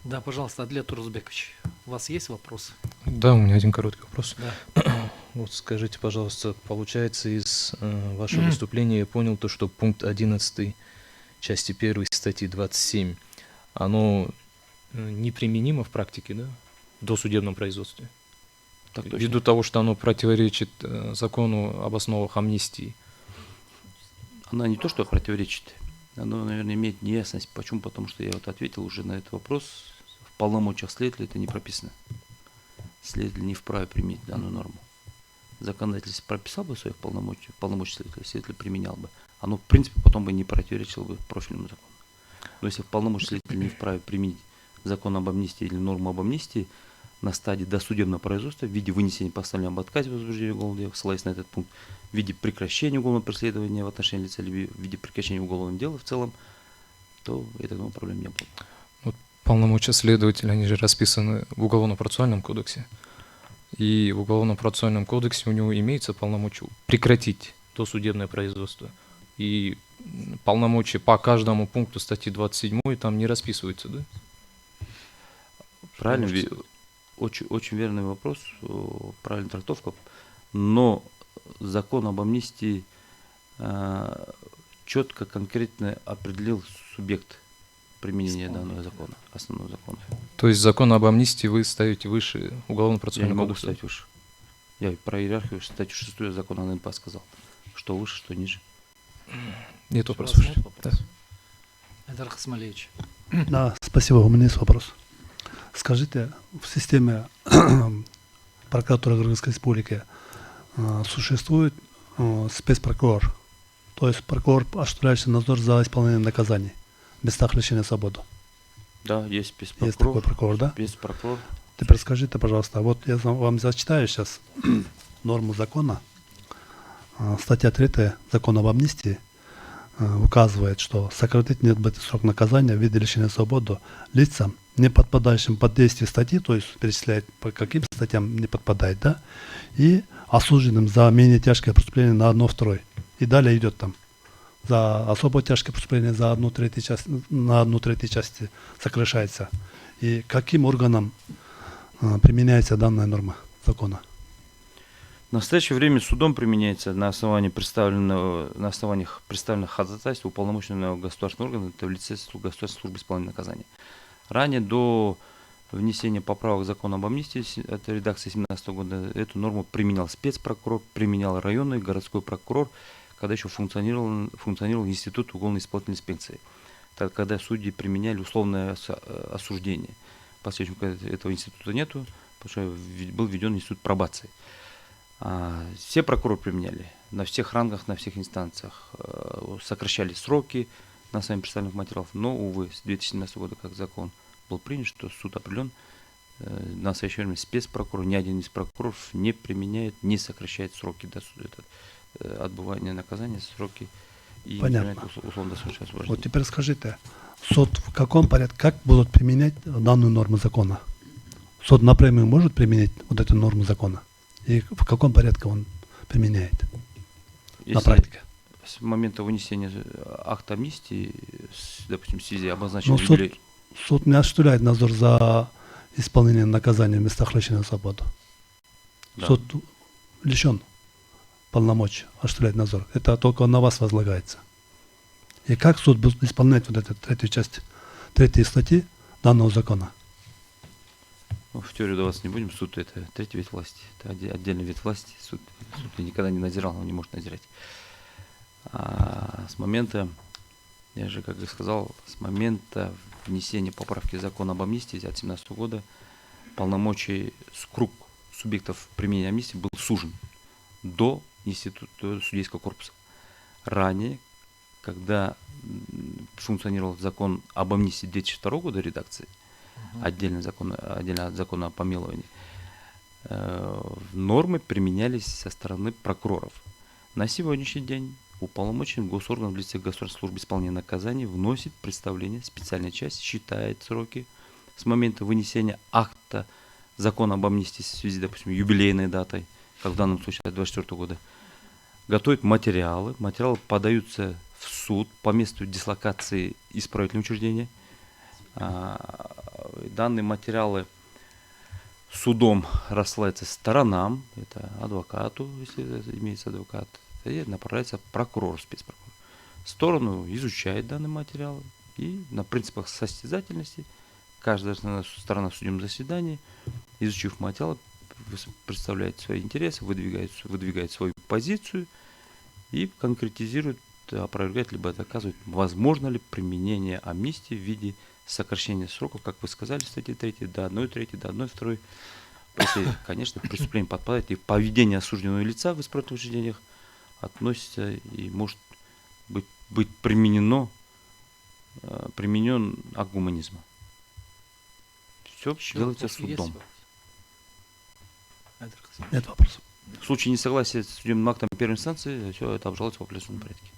Да, пожалуйста, Адлет Турузбекович, у вас есть вопрос? Да, у меня один короткий вопрос. Да. Вот скажите, пожалуйста, получается, из вашего выступления я понял то, что пункт 11 части 1 статьи 27, оно неприменимо в практике, да, в досудебном производстве? Так точно. Ввиду того, что оно противоречит закону об основах амнистии. Она не то, что противоречит, оно, наверное, имеет неясность. Почему? Потому что я вот ответил уже на этот вопрос. В полномочиях следователя это не прописано. Следователь не вправе применить данную норму. Законодатель прописал бы своих полномочий следователь применял бы. Оно, в принципе, потом бы не противоречило бы профильному закону. Но если в полномочия следователь не вправе применить закон об амнистии или норму об амнистии на стадии досудебного производства в виде вынесения постановления об отказе в возбуждении уголовного дела, ссылаясь на этот пункт, в виде прекращения уголовного преследования в отношении лица или в виде прекращения уголовного дела в целом, то этого проблем не было. Вот полномочия следователя, они же расписаны в Уголовно-процессуальном кодексе. И в Уголовно-процессуальном кодексе у него имеется полномочия прекратить досудебное производство. И полномочия по каждому пункту статьи 27 там не расписываются, да? Правильно, очень верный вопрос, правильная трактовка. Но закон об амнистии четко, конкретно определил субъект применения данного закона, основного закона. То есть закон об амнистии вы ставите выше Уголовно-процессуального Я не могу кодекса? ставить выше. Я про иерархию статью 6 закона о НП сказал. Что выше, что ниже. Нет У вопросов. вас нет вопросов? Айдар Хасмалевич. Да, спасибо. У меня есть вопрос. Скажите, в системе прокуратуры Кыргызской Республики существует спецпрокурор, то есть прокурор, осуществляющий надзор за исполнением наказаний в местах лишения свободы? Да, есть спецпрокурор. Есть такой прокурор, да? Спецпрокурор. Теперь скажите, пожалуйста, вот я вам зачитаю сейчас норму закона. Статья 3 закона об амнистии указывает, что сократить неотбытый срок наказания в виде лишения свободы лицам, не подпадающим под действие статьи, то есть перечисляет, по каким статьям не подпадает, да, и осужденным за менее тяжкое преступление на 1/2. И далее идет там за особо тяжкое преступление за 1/3 часть, на 1/3 части сокращается. И каким органом применяется данная норма закона? В настоящее время судом применяется на основаниях представленных ходатайств уполномоченного государственного органа, это в лице Государственной службы исполнения наказания. Ранее, до внесения поправок закона об амнистии, это редакция 2017 года, эту норму применял спецпрокурор, применял районный городской прокурор, когда еще функционировал институт уголовно-исполнительной инспекции. Так, когда судьи применяли условное осуждение. Последнего, когда этого института нету, потому что был введен институт пробации. Все прокуроры применяли на всех рангах, на всех инстанциях, сокращали сроки на самих представленных материалов, но, увы, с 2017 года, как закон был принят, что суд определен, на настоящее время спецпрокурор, ни один из прокуроров не применяет, не сокращает сроки отбывания наказания, сроки и условно-досрочное освобождение. Вот теперь скажите, суд в каком порядке, как будут применять данную норму закона? Суд напрямую может применять вот эту норму закона? И в каком порядке он применяет на практике? С момента вынесения акта амнистии, допустим, в связи обозначенной суд не осуществляет надзор за исполнением наказания в местах лишения свободы. Да. Суд лишен полномочий осуществлять надзор. Это только на вас возлагается. И как суд будет исполнять вот эту третью часть, третьей статьи данного закона? Ну, в теорию даваться не будем. Суд — это третий вид власти, это отдельный вид власти. Суд никогда не надзирал, он не может надзирать. С момента, я же как и сказал, с момента внесения поправки закона об амнистии от 2017 года полномочий круг субъектов применения амнистии был сужен до института судейского корпуса. Ранее, когда функционировал закон об амнистии 2002 года редакции, отдельно от закона о помиловании, нормы применялись со стороны прокуроров. На сегодняшний день уполномоченный госорган в лице Государственной службы исполнения наказаний вносит представление, специальная часть считает сроки с момента вынесения акта закона об амнистии в связи, допустим, юбилейной датой, как в данном случае от 2024 года, готовит материалы подаются в суд по месту дислокации исправительного учреждения. данные материалы судом рассылаются сторонам, это адвокату, если имеется адвокат, и направляется прокурору, спецпрокурору. Сторону изучает данный материал и на принципах состязательности каждая сторона в судебном заседании, изучив материал, представляет свои интересы, выдвигает свою позицию и конкретизирует, опровергает, либо доказывает, возможно ли применение амнистии в виде сокращения сроков, как вы сказали, статьи 3, до 1/3, до 1/2. Если, конечно, преступление подпадает и поведение осужденного лица в исправительных учреждениях относится и может быть применен акт гуманизма. Все Еще делается вопросы есть? судом. Айдар Касымович. Нет вопросов. В случае несогласия с судебным актом первой инстанции, все это обжалуется в апелляционном порядке.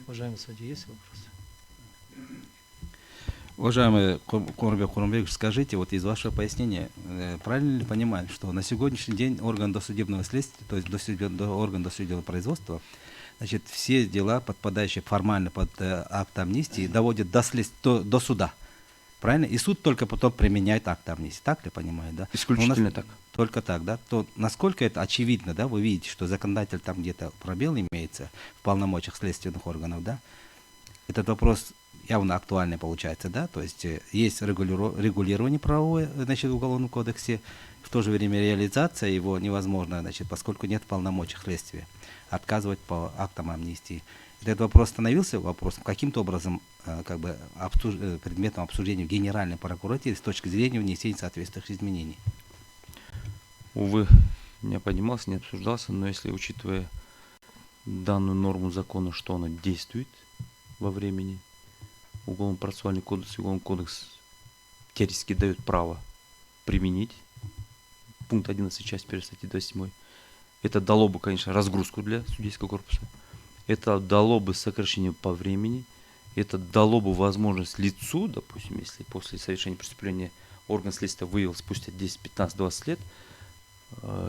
Уважаемый судья, есть вопросы? Уважаемый Курбек Курумбекович, скажите, вот из вашего пояснения, правильно ли понимаем, что на сегодняшний день орган досудебного следствия, то есть орган досудебного производства, значит, все дела, подпадающие формально под акт амнистии, доводят до суда, правильно? И суд только потом применяет акт амнистии, так ли понимаю, да? Исключительно так. Только так, да? То насколько это очевидно, да? Вы видите, что законодатель там где-то пробел имеется в полномочиях следственных органов, да? Этот вопрос явно актуальный получается, да, то есть есть регулирование правовое, значит, в Уголовном кодексе, в то же время реализация его невозможна, значит, поскольку нет полномочий следствия отказывать по актам амнистии. Этот вопрос становился вопросом, каким-то образом как бы предметом обсуждения в Генеральной прокуратуре с точки зрения внесения соответствующих изменений. Увы, не поднимался, не обсуждался, но если, учитывая данную норму закона, что она действует во времени, Уголовно-процессуальный кодекс и Уголовный кодекс теоретически дают право применить пункт 11 часть 1 статьи 27. Это дало бы, конечно, разгрузку для судейского корпуса. Это дало бы сокращение по времени. Это дало бы возможность лицу, допустим, если после совершения преступления орган следствия выявил спустя 10, 15, 20 лет,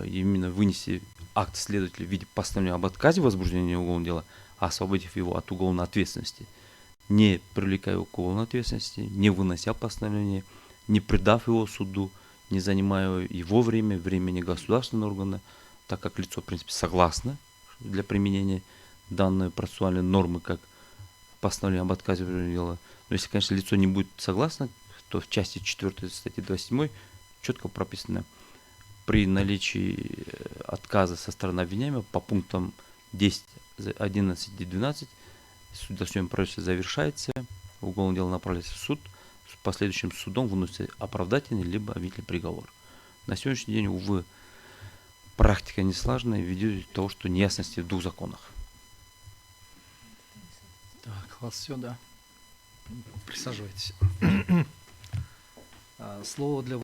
именно вынести акт следователя в виде постановления об отказе возбуждения уголовного дела, освободив его от уголовной ответственности, не привлекая его к уголовной ответственности, не вынося постановление, не предав его суду, не занимая его времени государственного органа, так как лицо, в принципе, согласно для применения данной процессуальной нормы, как постановление об отказе возбуждения дела. Но если, конечно, лицо не будет согласно, то в части 4 статьи 27 четко прописано: при наличии отказа со стороны обвиняемого по пунктам 10, 11 и 12 судебное производство завершается, уголовное дело направляется в суд, с последующим судом выносится оправдательный либо обвинительный приговор. На сегодняшний день, увы, практика неслаженная ввиду того, что неясности в двух законах. Так, у вас все, да? Присаживайтесь. Слово для